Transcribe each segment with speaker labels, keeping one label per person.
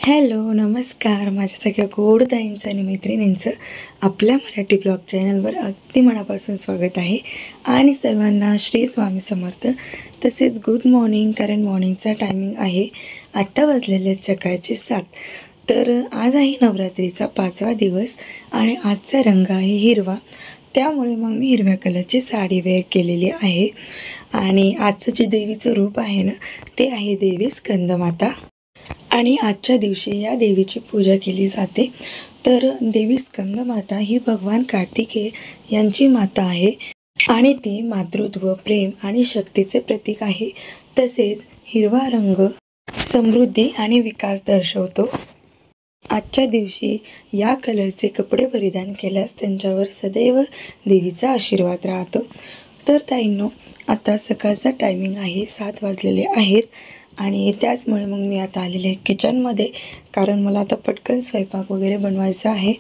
Speaker 1: Hello, नमस्कार. माझ्या सगळ्या गोड ताईंचं आणि मैत्रिणींचं आपल्या मराठी ब्लॉग चॅनलवर अगदी मनापासून स्वागत आहे. आणि सर्वांना श्री स्वामी समर्थ. तसेच गुड मॉर्निंग, कारण मॉर्निंगचा टायमिंग आहे. आत्ता वाजलेले आहेत सकाळचे 7. तर आज आहे नवरात्रीचा 5वा दिवस आणि आजचा रंग आहे हिरवा. त्यामुळे मग मी हिरव्या कलरची साडी वेअर केलेली आहे. आणि आजचं जे देवीचं रूप आहे ना, ते आहे देवी स्कंदमाता. आणि आजच्या दिवशी या देवीची पूजा केली जाते. तर देवी स्कंदमाता ही भगवान कार्तिकेय यांची माता आहे आणि ती मातृत्व, प्रेम आणि शक्तीचे प्रतीक आहे. तसेच हिरवा रंग समृद्धी आणि विकास दर्शवतो. आजच्या दिवशी या कलरचे कपडे परिधान केल्यास त्यांच्यावर सदैव देवीचा आशीर्वाद राहतो. तर ताईंनो, आता सकाळचा टायमिंग आहे, 7 वाजलेले आहेत. आणि त्याचमुळे मग मी आता आलेले आहे किचनमध्ये, कारण मला आता पटकन स्वयंपाक वगैरे बनवायचा आहे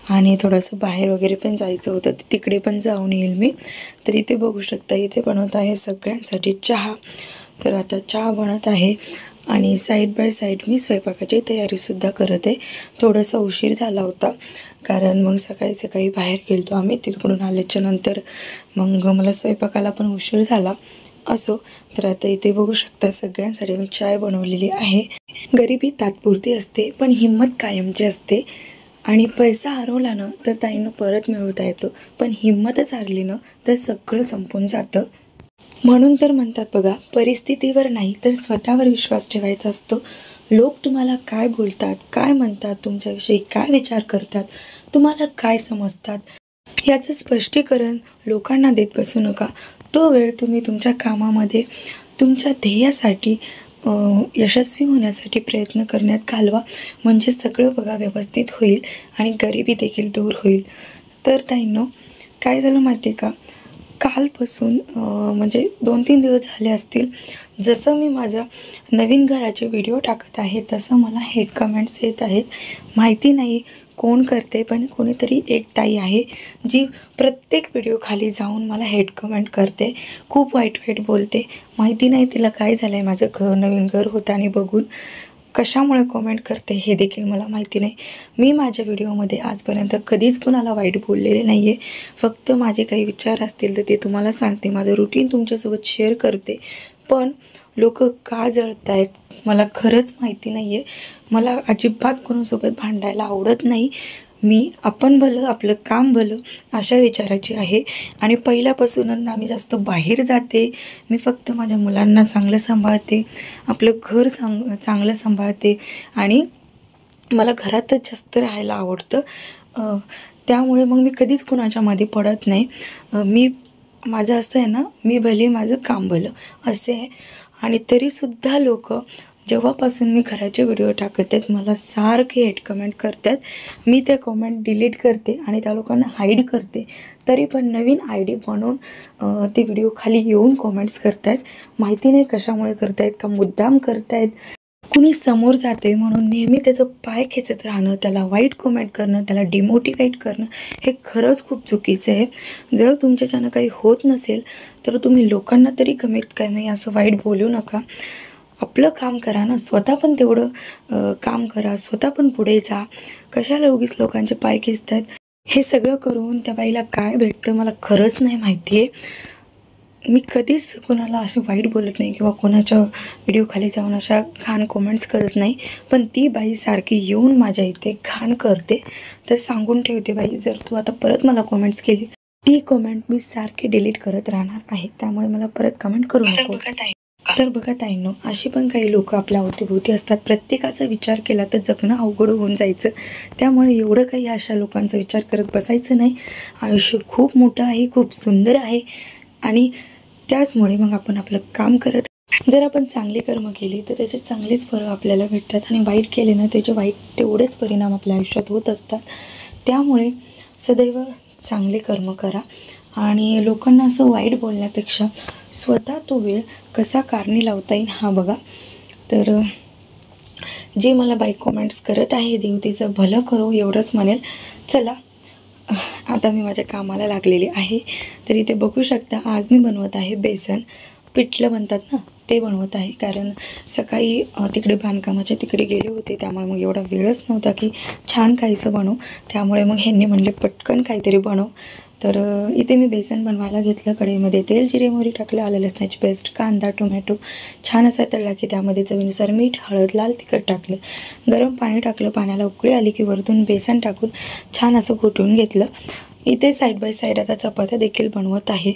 Speaker 1: आणि थोडंसं बाहेर वगैरे पण जायचं होतं, तिकडे पण जाऊन येईल मी. तर इथे बघू शकता, इथे बनवत आहे सगळ्यांसाठी चहा. तर आता चहा बनत आहे आणि साईड बाय साईड मी स्वयंपाकाची तयारीसुद्धा करत आहे. थोडासा उशीर झाला होता, कारण मग सकाळी सकाळी बाहेर गेलो आम्ही. तिकडून आल्याच्यानंतर मग मला स्वयंपाकाला पण उशीर झाला. असो, तर आता इथे बघू शकता सगळ्यांसाठी मी चाय बनवलेली आहे. गरिबी तात्पुरती असते, पण हिंमत कायमची असते. आणि पैसा हरवला ना तर ताईंना परत मिळवता येतो, पण हिंमतच हारली ना तर सगळं संपून जातं. म्हणून तर म्हणतात बघा, परिस्थितीवर नाही तर स्वतःवर विश्वास ठेवायचा असतो. लोक तुम्हाला काय बोलतात, काय म्हणतात, तुमच्याविषयी काय विचार करतात, तुम्हाला काय समजतात, याचं स्पष्टीकरण लोकांना देत बसू नका. तो वेळ तुम्ही तुमच्या कामामध्ये, तुमच्या ध्येयासाठी यशस्वी होण्यासाठी प्रयत्न करण्यात घालवा. म्हणजे सगळं बघा व्यवस्थित होईल आणि गरिबी देखील दूर होईल. तर ताईंनो, काय झालं माहिती आहे का, कालपासून म्हणजे 2-3 दिवस झाले असतील, जसं मी माझा नवीन घराचे व्हिडिओ टाकत आहे तसं मला हेट कमेंट्स येत आहेत. माहिती नाही कोण करते, पण कोणीतरी एक ताई आहे जी प्रत्येक व्हिडिओ खाली जाऊन मला हेट कमेंट करते, खूप वाईट वाईट बोलते. माहिती नाही तिला काय झालं आहे, माझं नवीन घर होताना बघून कशामुळे कमेंट करते हे देखील मला माहिती नाही. मी माझ्या व्हिडिओमध्ये आजपर्यंत कधीच कुणाला वाईट बोललेले नाही आहे. फक्त माझे काही विचार असतील तर ते तुम्हाला सांगते, माझं रुटीन तुमच्यासोबत शेअर करते. पण लोक का जळत आहेत मला खरंच माहिती नाही आहे. मला अजिबात कोणासोबत भांडायला आवडत नाही. आपण भलं, आपलं काम भलं, अशा विचाराची आहे. आणि पहिल्यापासूनच आम्ही जास्त बाहेर जाते, मी फक्त माझ्या मुलांना चांगलं सांभाळते, आपलं घर चांगलं सांभाळते आणि मला घरातच जास्त राहायला आवडतं. त्यामुळे मग मी कधीच कुणाच्या मध्ये पडत नाही. माझं असं आहे ना, मी भले माझं काम भलं असे आहे. आणि तरीसुद्धा लोक जेव्हापासून मी घराचे व्हिडिओ टाकत आहेत मला सारखे हेट कमेंट करतात. मी ते कमेंट डिलीट करते आणि त्या लोकांना हाईड करते. तरी पण नवीन ID बनवून ते व्हिडिओ खाली येऊन कमेंट्स करतायत. माहिती नाही कशामुळे करतायत, का मुद्दाम करतायत. कुणी समोर जाते म्हणून नेहमी त्याचं पाय खेचत राहणं, त्याला वाईट कमेंट करणं, त्याला डिमोटिवेट करणं, हे खरंच खूप चुकीचं आहे. जर तुमच्याच्यानं काही होत नसेल तर तुम्ही लोकांना तरी कमीत कमी असं वाईट बोलू नका. आपलं काम करा ना, स्वतः पण तेवढं काम करा, स्वतः पण पुढे जा. कशाला उगीच लोकांचे पाय खेचतात. हे सगळं करून त्या बाईला काय भेटतं मला खरंच नाही माहिती आहे. मी कधीच कोणाला असे वाईट बोलत नाही किंवा कोणाच्या व्हिडिओ खाली जाऊन अशा घाण कमेंट्स करत नाही. पण ती बाई सारखी येऊन माझ्या इथे घाण करते. तर सांगून ठेवते, बाई जर तू आता परत मला कमेंट्स केली, ती कमेंट मी सारखी डिलीट करत राहणार आहे. त्यामुळे मला परत कमेंट करू नको. तर बघा ताईंनो, अशी पण काही लोक आपल्या अवतीभोवती असतात. प्रत्येकाचा विचार केला तर जगणं अवघड होऊन जायचं. त्यामुळे एवढं काही अशा लोकांचा विचार करत बसायचं नाही. आयुष्य खूप मोठं आहे, खूप सुंदर आहे. आणि त्याचमुळे मग आपण आपलं काम करत, जर आपण चांगली कर्म केली तर त्याचे चांगलेच फळं आपल्याला भेटतात आणि वाईट केले ना त्याचे वाईट तेवढेच परिणाम आपल्या आयुष्यात होत असतात. त्यामुळे सदैव चांगले कर्म करा आणि लोकांना असं वाईट बोलण्यापेक्षा स्वतः तो वेळ कसा कारणी लावता येईल हा बघा. तर जे मला बाई कमेंट्स करत आहे, देव तिचं भलं करो एवढंच म्हणेल. चला, आता मी माझ्या कामाला लागलेली आहे. तर इथे बघू शकता, आज मी बनवत आहे बेसन पिठलं म्हणतात ना ते बनवत आहे, कारण सकाळी तिकडे बांधकामाच्या तिकडे गेले होते, त्यामुळे मग एवढा वेळच नव्हता की छान काहीसं बनवू. त्यामुळे मग ह्यांनी म्हणले पटकन काहीतरी बनव. तर इथे मी बेसन बनवायला घेतलं. कढईमध्ये तेल, जिरे, मोहरी टाकलं, आलं लसणाची पेस्ट, कांदा, टोमॅटो छान असा तळला की त्यामध्ये चवीनुसार मीठ, हळद, लाल तिखट टाकलं. गरम पाणी टाकलं. पाण्याला उकळी आली की वरतून बेसन टाकून छान असं घोटून घेतलं. इथे साईड बाय साईड आता चपात्या देखील बनवत आहे.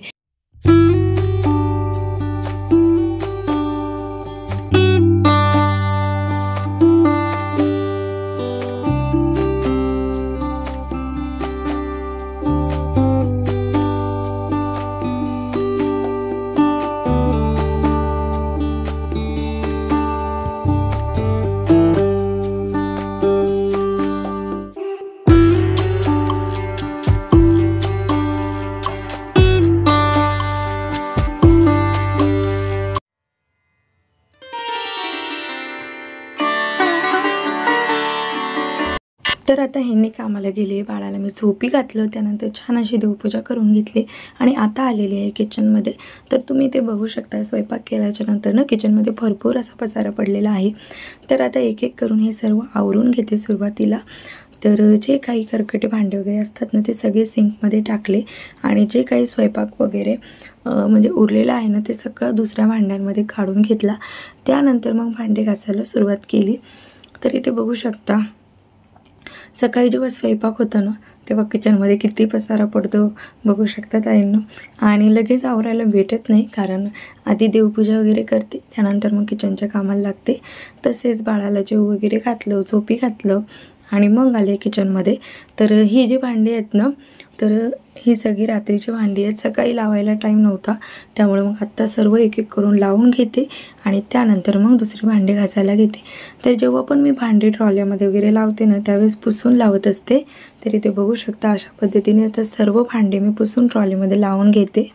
Speaker 1: तर आता ह्यांनी कामाला गेले. बाळाला मी झोपी घातलं. त्यानंतर छान अशी देवपूजा करून घेतली आणि आता आलेली आहे किचनमध्ये. तर तुम्ही ते बघू शकता, स्वयंपाक केल्याच्या नंतर ना किचनमध्ये भरपूर असा पसारा पडलेला आहे. तर आता एक एक करून हे सर्व आवरून घेते सुरुवातीला. तर जे काही खरकटे भांडे वगैरे असतात ना, ते सगळे सिंकमध्ये टाकले आणि जे काही स्वयंपाक वगैरे म्हणजे उरलेलं आहे ना, ते सगळं दुसऱ्या भांड्यांमध्ये काढून घेतला. त्यानंतर मग भांडे घासायला सुरुवात केली. तर इथे बघू शकता, सकाळी जेव्हा स्वयंपाक होतं ना, तेव्हा किचनमध्ये किती पसारा पडतो बघू शकता ताईंनो. आणि लगेच आवरायला भेटत नाही, कारण आधी देवपूजा वगैरे करते, त्यानंतर मग किचनच्या कामाला लागते. तसेच बाळाला जेव वगैरे घातलं, झोपी घातलं आणि मग आले किचनमध्ये. तर ही जी भांडी आहेत ना, तर ही सगळी रात्रीची भांडी आहेत. सकाळी लावायला टाईम नव्हता, त्यामुळे मग आत्ता सर्व एक एक करून लावून घेते आणि त्यानंतर मग दुसरी भांडी घासायला घेते. तर जेव्हा पण मी भांडी ट्रॉल्यामध्ये वगैरे लावते ना, त्यावेळेस पुसून लावत असते. तरी ते बघू शकता, अशा पद्धतीने आता सर्व भांडे मी पुसून ट्रॉलीमध्ये लावून घेते.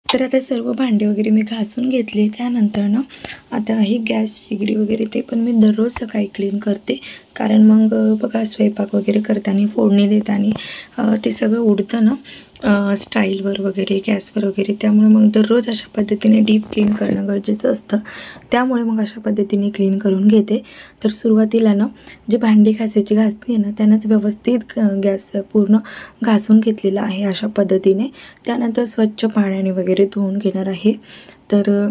Speaker 1: तर आता सर्व भांडे वगैरे मी घासून घेतले. त्यानंतर ना आता ही गॅस शेगडी वगैरे ते पण मी दररोज सकाळी क्लीन करते, कारण मग बघा स्वयंपाक वगैरे करताना, फोडणी देताना ते सगळं उडतं ना स्टाईलवर वगैरे, गॅसवर वगैरे. त्यामुळे मग दररोज अशा पद्धतीने डीप क्लीन करणं गरजेचं असतं. त्यामुळे मग अशा पद्धतीने क्लीन करून घेते. तर सुरुवातीला ना जी भांडी घासायची घासणी आहे ना, त्यानंच व्यवस्थित गॅस पूर्ण घासून घेतलेला आहे अशा पद्धतीने. त्यानंतर स्वच्छ पाण्याने वगैरे धुवून घेणार आहे. तर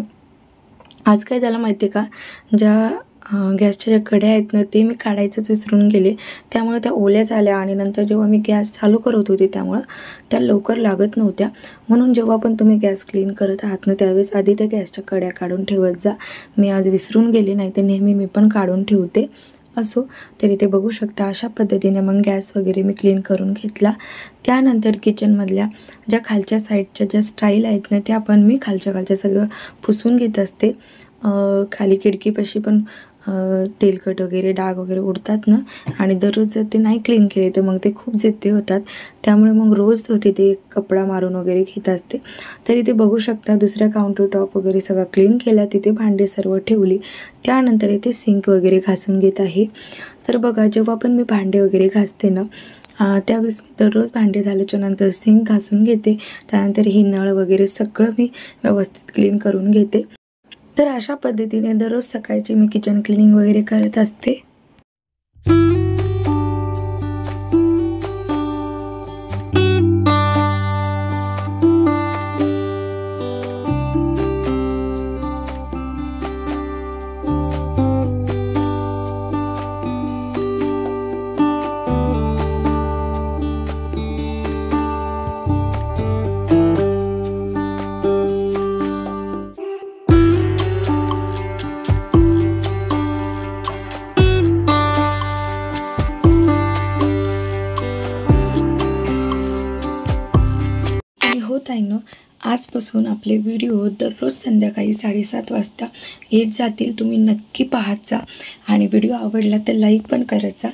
Speaker 1: आज काय झालं माहिती आहे का, ज्या गॅसच्या ज्या कड्या आहेत ना ते मी काढायचंच विसरून गेले, त्यामुळे त्या ओल्या झाल्या आणि नंतर जेव्हा मी गॅस चालू करत होते त्यामुळं त्या लवकर लागत नव्हत्या. म्हणून जेव्हा पण तुम्ही गॅस क्लीन करत आहात ना त्यावेळेस आधी त्या गॅसच्या कड्या काढून ठेवत जा. मी आज विसरून गेले, नाही तर नेहमी मी पण काढून ठेवते. असो, तर इथे बघू शकता अशा पद्धतीने मग गॅस वगैरे मी क्लीन करून घेतला. त्यानंतर किचनमधल्या ज्या खालच्या साईडच्या ज्या स्टाईल आहेत ना त्या पण मी खालच्या सगळं पुसून घेत असते. खाली खिडकीपाशी पण तेलकट वगैरे डाग वगैरे उडतात ना, आणि दररोज जर ते नाही क्लीन केले तर मग ते खूप जिद्दी होतात. त्यामुळे मग रोज तिथे कपडा मारून वगैरे घेत असते. तर इथे बघू शकता दुसऱ्या काउंटर टॉप वगैरे सगळं क्लीन केला, तिथे भांडे सर्व ठेवली. त्यानंतर इथे सिंक वगैरे घासून घेत आहे. तर बघा, जेव्हा पण मी भांडे वगैरे घासते ना त्यावेळेस मी दररोज भांडे झाल्याच्या नंतर सिंक घासून घेते. त्यानंतर ही नळ वगैरे सगळं मी व्यवस्थित क्लीन करून घेते. तर अशा पद्धतीने दररोज सकाळची मी किचन क्लिनिंग वगैरे करत असते. ताईंनो, आजपासून आपले व्हिडिओ दररोज संध्याकाळी 7:30 वाजता येत जातील. तुम्ही नक्की पाहत जा आणि व्हिडिओ आवडला तर लाईक पण करत जा.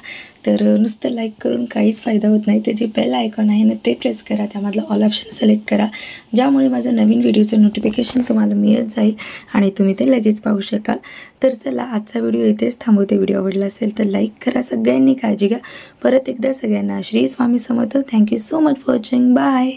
Speaker 1: तर नुसतं लाईक करून काहीच फायदा होत नाही, ते जे बेल आयकॉन आहे ना ते प्रेस करा, त्यामधलं ऑल ऑप्शन सिलेक्ट करा, ज्यामुळे माझं नवीन व्हिडिओचं नोटिफिकेशन तुम्हाला मिळत जाईल आणि तुम्ही ते लगेच पाहू शकाल. तर चला, आजचा व्हिडिओ इथेच थांबवते. व्हिडिओ आवडला असेल तर लाईक करा. सगळ्यांनी काळजी घ्या. परत एकदा सगळ्यांना Shri Swami Samarth. Thank you so much for watching. Bye.